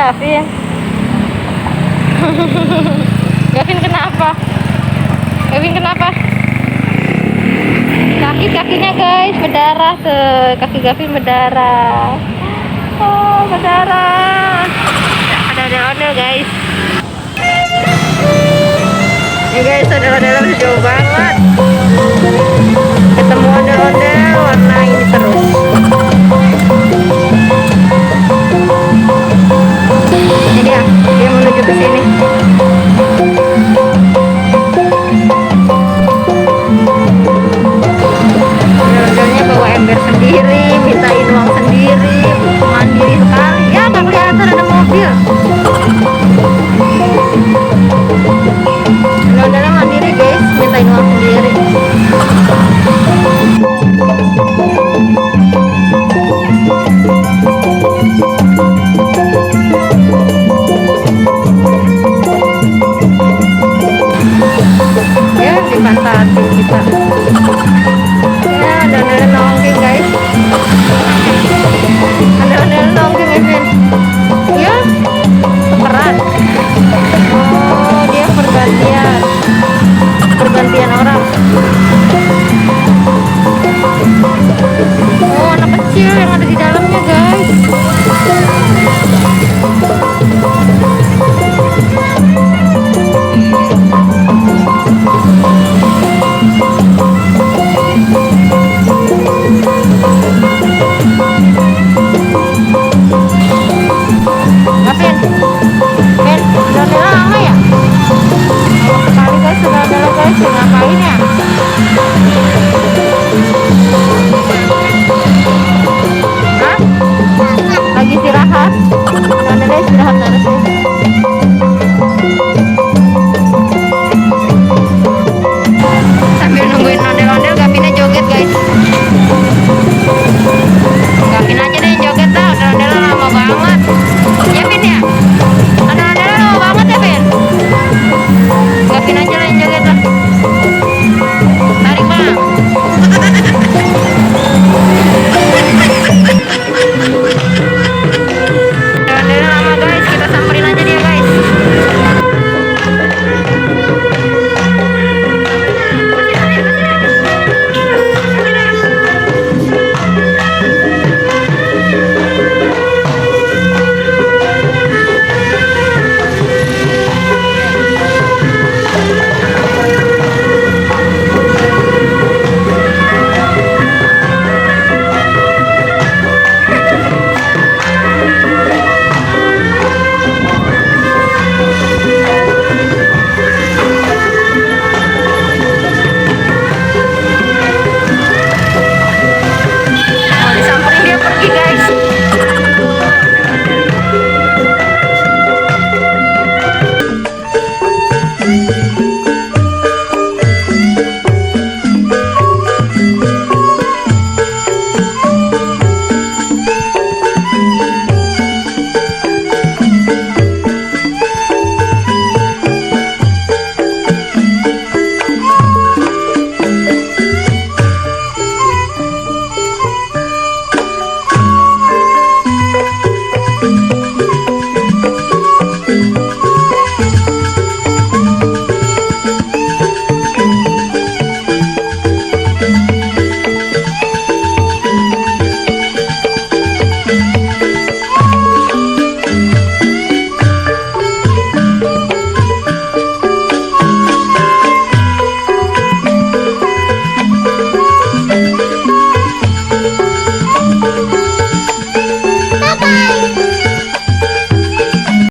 Gavin. Gavin kenapa? Gavin kenapa? Kakinya guys berdarah tuh, kaki Gavin berdarah. Oh, berdarah. Ada ondel guys. Ini guys, ondel-ondel jauh banget. Ketemu ondel-ondel warna ini terus. Ini dia menuju ke sini. Ondel-ondelnya bawa ember sendiri, mintain uang sendiri, mandiri sekali. Ya, nggak kelihatan ada mobil. Ondel-ondelnya mandiri guys, mintain uang sendiri. Ya, dimanfaatin kita. Ya, ondel-ondel nongking guys. Ondel-ondel nongking Evin. Ya, tukeran. Oh, dia pergantian orang. Oh, anak kecil yang ada di dalam.